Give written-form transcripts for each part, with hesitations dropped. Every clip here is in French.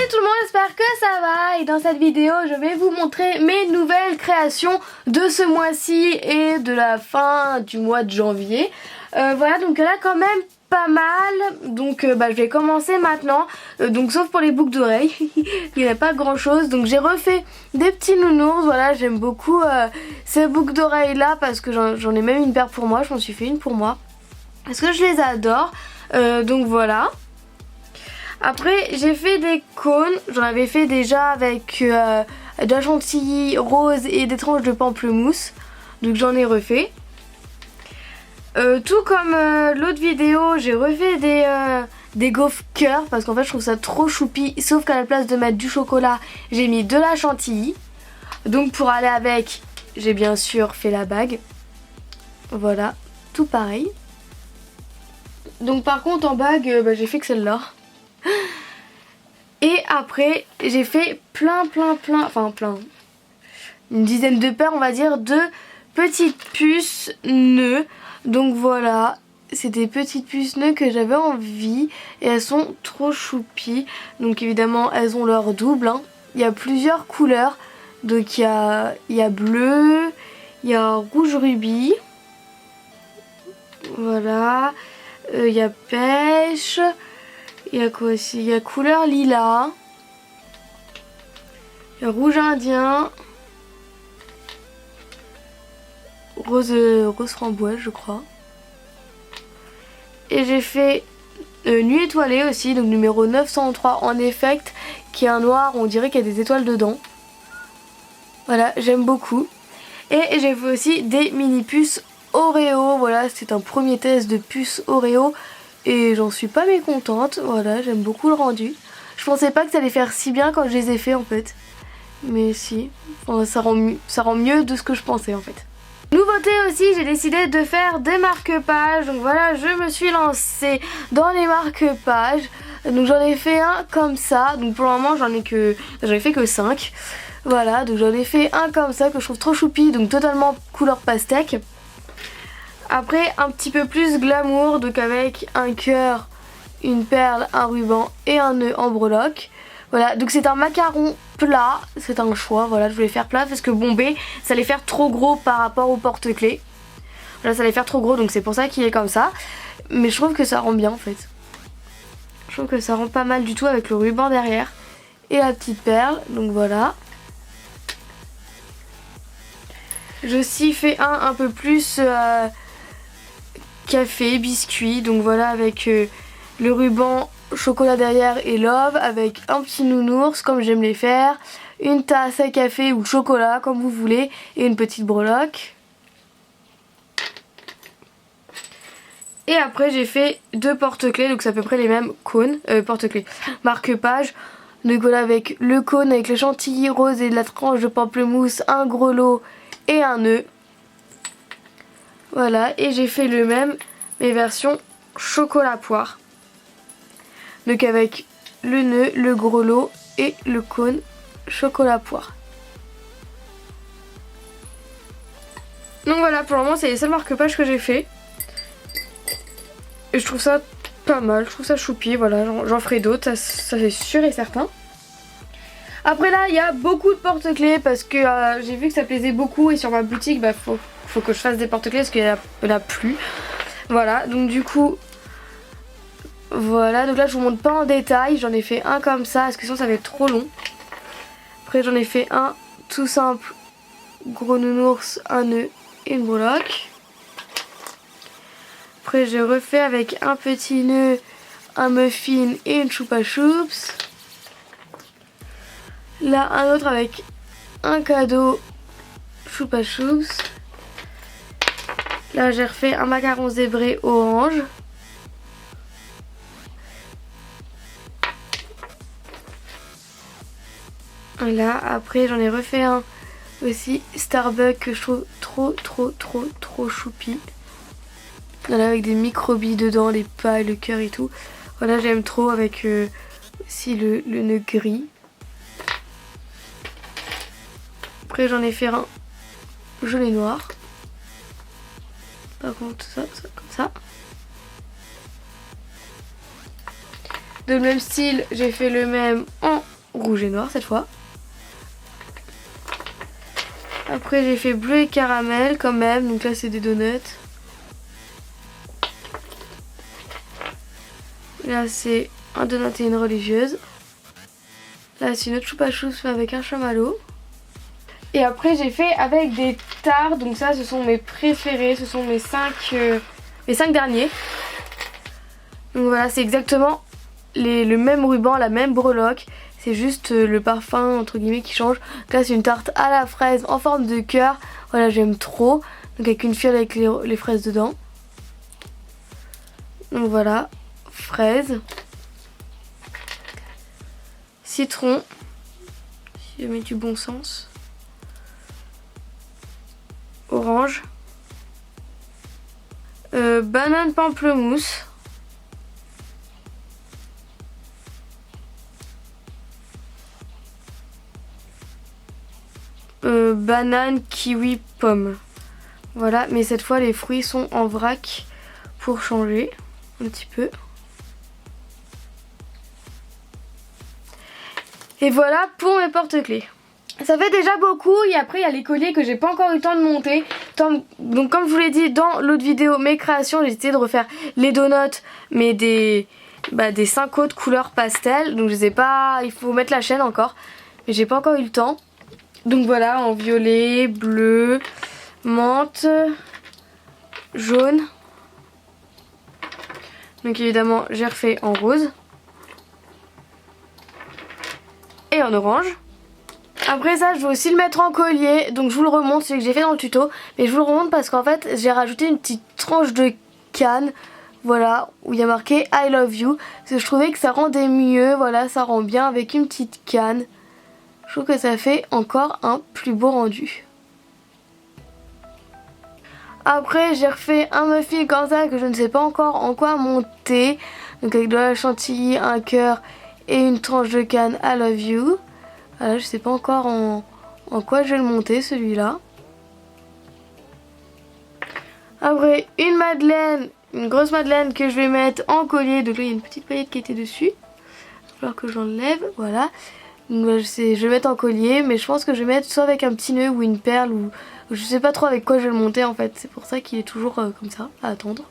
tout le monde, j'espère que ça va et dans cette vidéo je vais vous montrer mes nouvelles créations de ce mois-ci et de la fin du mois de janvier. Voilà, donc là quand même pas mal, donc je vais commencer maintenant, donc sauf pour les boucles d'oreilles, il n'y a pas grand chose, donc j'ai refait des petits nounours, voilà j'aime beaucoup ces boucles d'oreilles là parce que j'en ai même une paire pour moi, je m'en suis fait une pour moi, parce que je les adore, donc voilà. Après j'ai fait des cônes, j'en avais fait déjà avec de la chantilly rose et des tranches de pamplemousse, donc j'en ai refait. Tout comme l'autre vidéo, j'ai refait des gaufres cœur parce qu'en fait je trouve ça trop choupi, sauf qu'à la place de mettre du chocolat, j'ai mis de la chantilly. Donc pour aller avec, j'ai bien sûr fait la bague. Voilà, tout pareil. Donc par contre en bague, j'ai fait que celle-là. Et après j'ai fait plein, une dizaine de paires on va dire de petites puces nœuds. Donc voilà, c'est des petites puces nœuds que j'avais envie et elles sont trop choupies. Donc évidemment elles ont leur double, hein. Il y a plusieurs couleurs, donc il y a bleu, il y a rouge rubis, voilà, il y a pêche, il y a quoi aussi, il y a couleur lilas, il y a rouge indien, rose framboise je crois. Et j'ai fait nuit étoilée aussi, donc numéro 903 en effect, qui est un noir, on dirait qu'il y a des étoiles dedans. Voilà, j'aime beaucoup. Et j'ai fait aussi des mini puces Oreo, voilà, c'est un premier test de puces Oreo et j'en suis pas mécontente, voilà, j'aime beaucoup le rendu. Je pensais pas que ça allait faire si bien quand je les ai fait en fait, mais si, enfin, ça rend mieux de ce que je pensais en fait. Nouveauté aussi, j'ai décidé de faire des marque-pages, donc voilà, je me suis lancée dans les marque-pages. Donc j'en ai fait un comme ça, donc pour le moment j'en ai fait que 5. Voilà, donc j'en ai fait un comme ça que je trouve trop choupi, donc totalement couleur pastèque. Après un petit peu plus glamour, donc avec un cœur, une perle, un ruban et un nœud en breloque. Voilà, donc c'est un macaron plat, c'est un choix, voilà, je voulais faire plat parce que bombé, ça allait faire trop gros par rapport au porte-clés. Voilà, ça allait faire trop gros, donc c'est pour ça qu'il est comme ça. Mais je trouve que ça rend bien en fait. Je trouve que ça rend pas mal du tout avec le ruban derrière et la petite perle, donc voilà. J'ai aussi fait un peu plus café, biscuit, donc voilà avec le ruban chocolat derrière et love avec un petit nounours comme j'aime les faire, une tasse à café ou chocolat comme vous voulez et une petite breloque. Et après j'ai fait 2 porte-clés, donc c'est à peu près les mêmes cônes, porte-clés, marque-page. Donc voilà, avec le cône avec le chantilly rose et de la tranche de pamplemousse, un gros lot et un nœud. Voilà, et j'ai fait le même mais version chocolat poire. Donc avec le nœud, le gros lot et le cône chocolat poire. Donc voilà, pour le moment c'est les seuls marque-pages que j'ai fait. Et je trouve ça pas mal, je trouve ça choupi, voilà, j'en ferai d'autres, ça c'est sûr et certain. Après là, il y a beaucoup de porte-clés parce que j'ai vu que ça plaisait beaucoup et sur ma boutique, faut que je fasse des porte-clés parce qu'il n'y en a plus. Voilà, donc du coup... Voilà, donc là je vous montre pas en détail, j'en ai fait un comme ça parce que sinon ça va être trop long. Après j'en ai fait un tout simple, gros nounours, un nœud et une breloque. Après j'ai refait avec un petit nœud, un muffin et une choupa choups. Là un autre avec un cadeau, choupa choups. Là j'ai refait un macaron zébré orange. Là après j'en ai refait un aussi Starbucks que je trouve trop choupi. Là avec des micro-billes dedans, les pas, le cœur et tout. Voilà, j'aime trop avec aussi le nœud gris. Après j'en ai fait un jaune et noir. Par contre ça comme ça. De même style, j'ai fait le même en rouge et noir cette fois. Après j'ai fait bleu et caramel quand même, donc là c'est des donuts. Là c'est un donut et une religieuse. Là c'est une autre choupa choups mais avec un chamallow. Et après j'ai fait avec des tartes, donc ça ce sont mes préférés, ce sont mes 5 derniers. Donc voilà, c'est exactement le même ruban, la même breloque. C'est juste le parfum entre guillemets qui change. Donc là c'est une tarte à la fraise en forme de cœur. Voilà, j'aime trop. Donc avec une fiole avec les fraises dedans. Donc voilà, fraise. Citron. Si je mets du bon sens. Orange. Banane pamplemousse. Banane, kiwi, pomme. Voilà, mais cette fois les fruits sont en vrac pour changer un petit peu. Et voilà pour mes porte-clés. Ça fait déjà beaucoup et après il y a les colliers que j'ai pas encore eu le temps de monter. Donc comme je vous l'ai dit dans l'autre vidéo, mes créations, j'ai essayé de refaire les donuts mais des 5 autres couleurs pastel. Donc je sais pas, il faut mettre la chaîne encore. Mais j'ai pas encore eu le temps. Donc voilà, en violet, bleu, menthe, jaune. Donc évidemment j'ai refait en rose. Et en orange. Après ça je vais aussi le mettre en collier. Donc je vous le remonte, c'est ce que j'ai fait dans le tuto. Mais je vous le remonte parce qu'en fait j'ai rajouté une petite tranche de canne. Voilà, où il y a marqué I love you. Parce que je trouvais que ça rendait mieux. Voilà, ça rend bien avec une petite canne. Je trouve que ça fait encore un plus beau rendu. Après j'ai refait un muffin comme ça que je ne sais pas encore en quoi monter. Donc avec de la chantilly, un cœur et une tranche de canne I love you. Voilà, je sais pas encore en quoi je vais le monter celui-là. Après une madeleine, une grosse madeleine que je vais mettre en collier. Donc là il y a une petite paillette qui était dessus. Il va falloir que j'enlève, voilà. Donc là, je vais mettre en collier, mais je pense que je vais mettre soit avec un petit nœud ou une perle ou je sais pas trop avec quoi je vais le monter en fait. C'est pour ça qu'il est toujours comme ça, à attendre.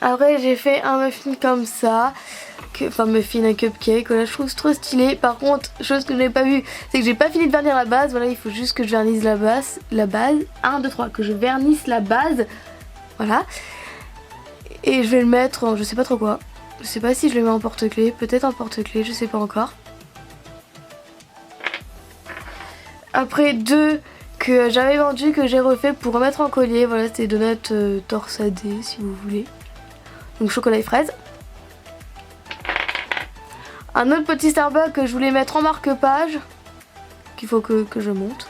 Après j'ai fait un muffin comme ça. Enfin muffin, un cupcake, voilà, je trouve trop stylé. Par contre, chose que je n'ai pas vue, c'est que j'ai pas fini de vernir la base. Voilà, il faut juste que je vernisse la base. 1, 2, 3, que je vernisse la base. Voilà. Et je vais le mettre en je sais pas trop quoi. Je sais pas si je le mets en porte-clés, peut-être en porte-clés, je sais pas encore. Après 2 que j'avais vendus, que j'ai refait pour remettre en collier. Voilà, c'était des donuts torsadés si vous voulez. Donc chocolat et fraise. Un autre petit Starbucks que je voulais mettre en marque-page, qu'il faut que je monte.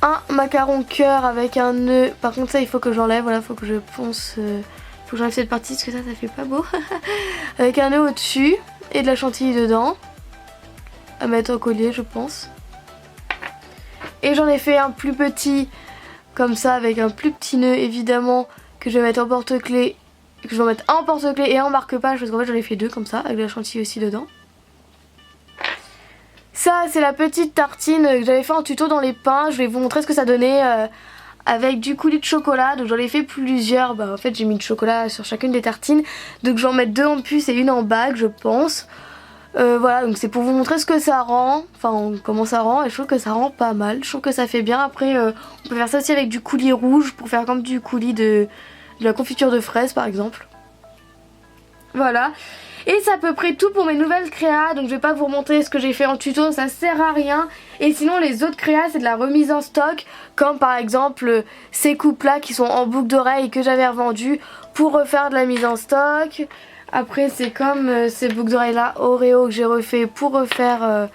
Un macaron cœur avec un nœud. Par contre ça il faut que j'enlève, voilà, faut que je ponce, faut que j'enlève cette partie parce que ça fait pas beau. Avec un nœud au-dessus et de la chantilly dedans. À mettre en collier je pense. Et j'en ai fait un plus petit comme ça avec un plus petit nœud évidemment que je vais mettre en porte-clés. Que je vais mettre en porte-clés et en marque-page parce qu'en fait j'en ai fait 2 comme ça avec de la chantilly aussi dedans. Ça c'est la petite tartine que j'avais fait en tuto dans les pains. Je vais vous montrer ce que ça donnait avec du coulis de chocolat. Donc j'en ai fait plusieurs. En fait j'ai mis du chocolat sur chacune des tartines. Donc je vais en mettre 2 en puce et une en bague je pense. Voilà, donc c'est pour vous montrer ce que ça rend, enfin comment ça rend, et je trouve que ça rend pas mal, je trouve que ça fait bien. Après on peut faire ça aussi avec du coulis rouge pour faire comme du coulis de la confiture de fraises par exemple. Voilà, et c'est à peu près tout pour mes nouvelles créas, donc je vais pas vous remontrer ce que j'ai fait en tuto, ça sert à rien. Et sinon les autres créas c'est de la remise en stock, comme par exemple ces coupes là qui sont en boucle d'oreille que j'avais revendues pour refaire de la mise en stock. Après c'est comme ces boucles d'oreilles là Oreo que j'ai refait pour refaire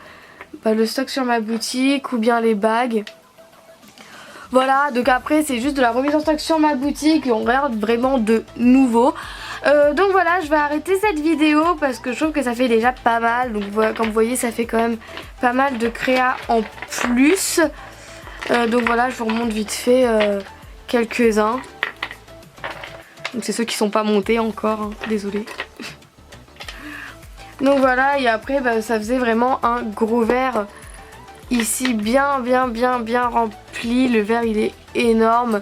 le stock sur ma boutique ou bien les bagues. Voilà, donc après c'est juste de la remise en stock sur ma boutique et on regarde vraiment de nouveau. Donc voilà, je vais arrêter cette vidéo parce que je trouve que ça fait déjà pas mal. Donc voilà, comme vous voyez ça fait quand même pas mal de créas en plus. Donc voilà, je vous remonte vite fait quelques-uns. Donc c'est ceux qui sont pas montés encore, hein, désolé. Donc voilà, et après bah, ça faisait vraiment un gros verre ici bien rempli. Le verre il est énorme.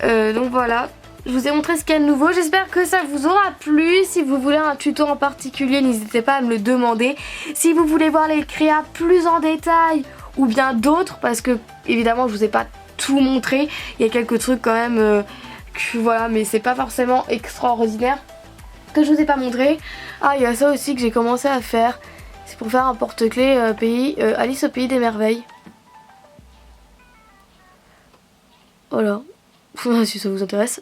Donc voilà, je vous ai montré ce qu'il y a de nouveau. J'espère que ça vous aura plu. Si vous voulez un tuto en particulier, n'hésitez pas à me le demander. Si vous voulez voir les créas plus en détail ou bien d'autres, parce que évidemment je vous ai pas tout montré, il y a quelques trucs quand même voilà, mais c'est pas forcément extraordinaire que je vous ai pas montré. Ah, il y a ça aussi que j'ai commencé à faire. C'est pour faire un porte-clés Alice au pays des merveilles. Voilà. Si ça vous intéresse.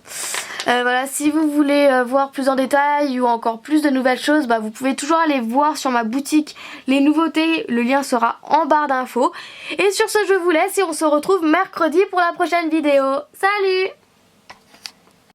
Voilà, si vous voulez voir plus en détail ou encore plus de nouvelles choses, bah, vous pouvez toujours aller voir sur ma boutique les nouveautés. Le lien sera en barre d'infos. Et sur ce, je vous laisse et on se retrouve mercredi pour la prochaine vidéo. Salut!